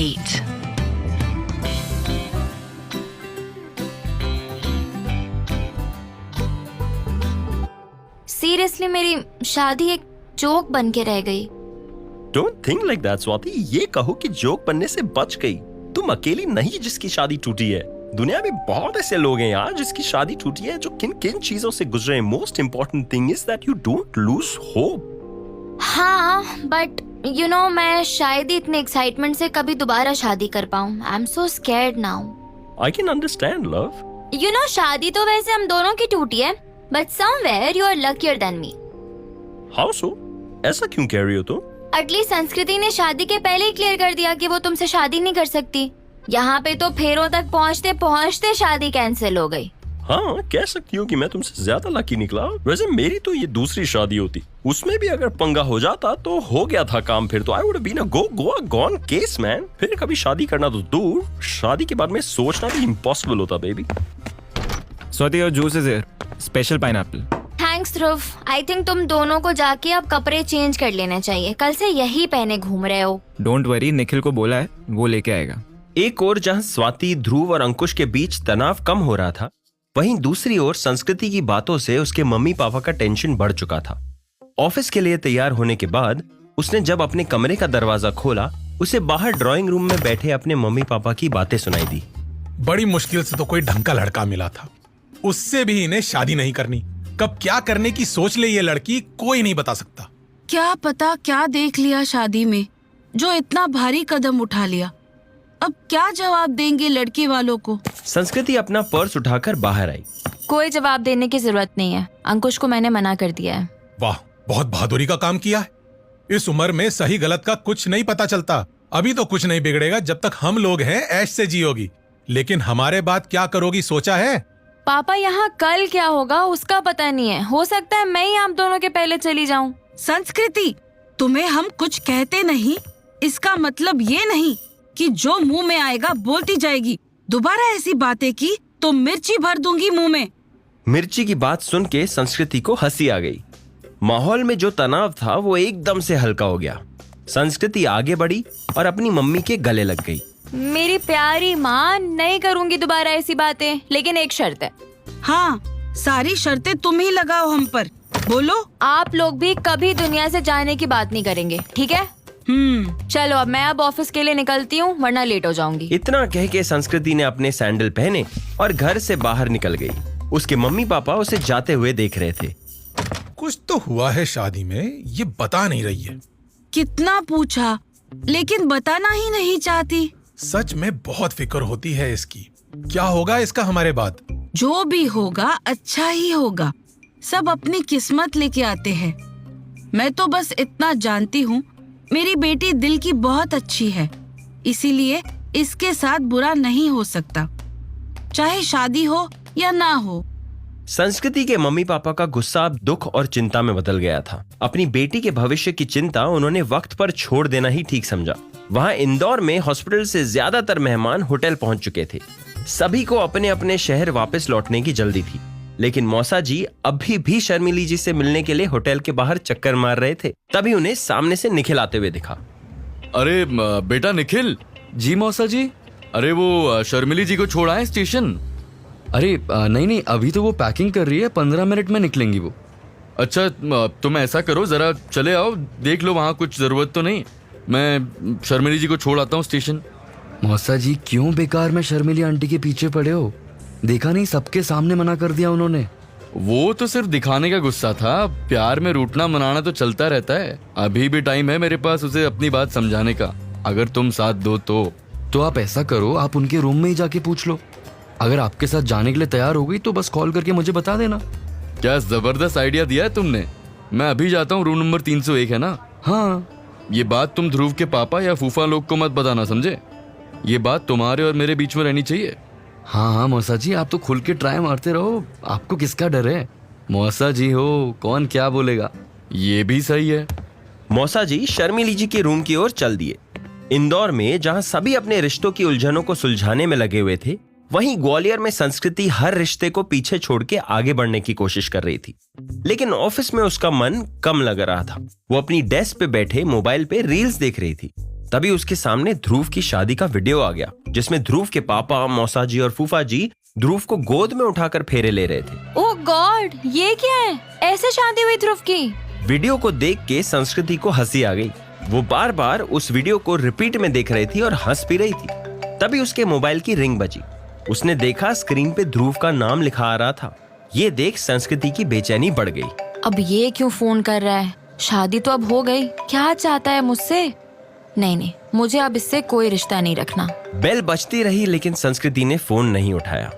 8. Seriously मेरी शादी एक जोक बन के रह गई। Don't think like that, Swati. ये कहो कि जोक बनने से बच गई। तुम अकेली नहीं जिसकी शादी टूटी है। दुनिया में बहुत ऐसे लोग हैं यार जिसकी शादी टूटी है, जो किन किन चीजों से गुजरे। Most important thing is that you don't lose hope. हाँ, बट यू नो मैं शायद ही इतने एक्साइटमेंट से कभी दोबारा शादी कर पाऊँ। I am so scared now. I can understand, love. You know शादी तो वैसे हम दोनों की टूटी है, but somewhere you are luckier than me. How so? ऐसा क्यों कह रही हो तुम? एटलीस्ट संस्कृति ने शादी के पहले ही क्लियर कर दिया कि वो तुमसे शादी नहीं कर सकती। यहाँ पे तो फेरों तक पहुँचते पहुँचते शादी कैंसिल हो गई। हाँ, कह सकती हो कि मैं तुमसे ज्यादा लकी निकला। वैसे मेरी तो ये दूसरी शादी होती, उसमें भी अगर पंगा हो जाता तो हो गया था काम। फिर तो I would been a gone case man. फिर कभी शादी करना तो दूर, शादी के बारे में सोचना भी इम्पॉसिबल होता बेबी। स्वाति और juice is here, special pineapple. Thanks Dhruv. I think तुम दोनों को जाके अब कपड़े चेंज कर लेने चाहिए। कल से यही पहने घूम रहे हो। डोंट वरी, निखिल को बोला है, वो लेके आएगा। एक और जहाँ स्वाति, ध्रुव और अंकुश के बीच तनाव कम हो रहा था, वहीं दूसरी ओर संस्कृति की बातों से उसके मम्मी पापा का टेंशन बढ़ चुका था। ऑफिस के लिए तैयार होने के बाद उसने जब अपने कमरे का दरवाजा खोला, उसे बाहर ड्राइंग रूम में बैठे अपने मम्मी पापा की बातें सुनाई दी। बड़ी मुश्किल से तो कोई ढंग का लड़का मिला था, उससे भी इन्हें शादी नहीं करनी। कब क्या करने की सोच ले ये लड़की, कोई नहीं बता सकता। क्या पता क्या देख लिया शादी में जो इतना भारी कदम उठा लिया। अब क्या जवाब देंगे लड़के वालों को। संस्कृति अपना पर्स उठाकर बाहर आई। कोई जवाब देने की जरूरत नहीं है, अंकुश को मैंने मना कर दिया है। वाह, बहुत बहादुरी का काम किया है। इस उम्र में सही गलत का कुछ नहीं पता चलता। अभी तो कुछ नहीं बिगड़ेगा जब तक हम लोग हैं, ऐश से जियोगी। लेकिन हमारे बाद क्या करोगी सोचा है? पापा यहाँ कल क्या होगा उसका पता नहीं है। हो सकता है मैं ही आप दोनों के पहले चली जाऊँ। संस्कृति, तुम्हें हम कुछ कहते नहीं, इसका मतलब ये नहीं कि जो मुंह में आएगा बोलती जाएगी। दोबारा ऐसी बातें की तो मिर्ची भर दूंगी मुंह में। मिर्ची की बात सुन के संस्कृति को हंसी आ गई। माहौल में जो तनाव था वो एकदम से हल्का हो गया। संस्कृति आगे बढ़ी और अपनी मम्मी के गले लग गई। मेरी प्यारी माँ, नहीं करूँगी दोबारा ऐसी बातें, लेकिन एक शर्त है। हाँ, सारी शर्तें तुम ही लगाओ हम पर। बोलो। आप लोग भी कभी दुनिया से जाने की बात नहीं करेंगे, ठीक है? चलो अब मैं ऑफिस के लिए निकलती हूँ, वरना लेट हो जाऊंगी। इतना कह के संस्कृति ने अपने सैंडल पहने और घर से बाहर निकल गई। उसके मम्मी पापा उसे जाते हुए देख रहे थे। कुछ तो हुआ है शादी में, ये बता नहीं रही है। कितना पूछा लेकिन बताना ही नहीं चाहती। सच में बहुत फिक्र होती है इसकी। क्या होगा इसका हमारे बाद? जो भी होगा अच्छा ही होगा। सब अपनी किस्मत लेके आते हैं। मैं तो बस इतना जानती हूँ, मेरी बेटी दिल की बहुत अच्छी है, इसीलिए इसके साथ बुरा नहीं हो सकता, चाहे शादी हो या ना हो। संस्कृति के मम्मी पापा का गुस्सा अब दुख और चिंता में बदल गया था। अपनी बेटी के भविष्य की चिंता उन्होंने वक्त पर छोड़ देना ही ठीक समझा। वहां इंदौर में हॉस्पिटल से ज्यादातर मेहमान होटल पहुंच चुके थे। सभी को अपने अपने शहर वापस लौटने की जल्दी थी, लेकिन मौसा जी अभी भी शर्मिली जी से मिलने के लिए होटल के बाहर चक्कर मार रहे थे। तभी उन्हें सामने से निखिल आते हुए दिखा। अरे बेटा निखिल जी। मौसा जी, अरे वो शर्मिली जी को छोड़ आए स्टेशन। अरे नहीं, अभी तो वो पैकिंग कर रही है, 15 मिनट में निकलेंगी वो। अच्छा तुम ऐसा करो, जरा चले आओ, देख लो वहाँ कुछ जरूरत तो नहीं। मैं शर्मिली जी को छोड़ आता हूँ स्टेशन। मौसा जी, क्यों बेकार में शर्मिली आंटी के पीछे पड़े हो? देखा नहीं, सबके सामने मना कर दिया उन्होंने। वो तो सिर्फ दिखाने का गुस्सा था, प्यार में रूठना मनाना तो चलता रहता है। अभी भी टाइम है मेरे पास उसे अपनी बात समझाने का, अगर तुम साथ दो तो आप ऐसा करो, आप उनके रूम में ही जाके पूछ लो। अगर आपके साथ जाने के लिए तैयार हो गई तो बस कॉल करके मुझे बता देना। क्या जबरदस्त आइडिया दिया है तुमने। मैं अभी जाता हूँ, रूम नंबर 301 है ना? हाँ, ये बात तुम ध्रुव के पापा या फूफा लोग को मत बताना, समझे? ये बात तुम्हारे और मेरे बीच में रहनी चाहिए। हाँ मौसा जी, आप तो खुल के ट्राई मारते रहो, आपको किसका डर है? मौसा जी हो, कौन क्या बोलेगा। ये भी सही है। मौसा जी शर्मिली जी के रूम की ओर चल दिए। इंदौर में जहां सभी अपने रिश्तों की उलझनों को सुलझाने में लगे हुए थे, वहीं ग्वालियर में संस्कृति हर रिश्ते को पीछे छोड़ के आगे बढ़ने की कोशिश कर रही थी। लेकिन ऑफिस में उसका मन कम लग रहा था। वो अपनी डेस्क पे बैठे मोबाइल पे रील्स देख रही थी। तभी उसके सामने ध्रुव की शादी का वीडियो आ गया, जिसमें ध्रुव के पापा, मौसा जी और फूफा जी ध्रुव को गोद में उठाकर फेरे ले रहे थे। ओह गॉड, ये क्या है? ऐसे शादी हुई ध्रुव की? वीडियो को देख के संस्कृति को हंसी आ गई। वो बार बार उस वीडियो को रिपीट में देख रही थी और हंस भी रही थी। तभी उसके मोबाइल की रिंग बजी। उसने देखा स्क्रीन पे ध्रुव का नाम लिखा आ रहा था। ये देख संस्कृति की बेचैनी बढ़ गई। अब ये क्यों फोन कर रहा है? शादी तो अब हो गई, क्या चाहता है मुझसे? नहीं, मुझे अब इससे कोई रिश्ता नहीं रखना। बेल बजती रही लेकिन संस्कृति ने फोन नहीं उठाया।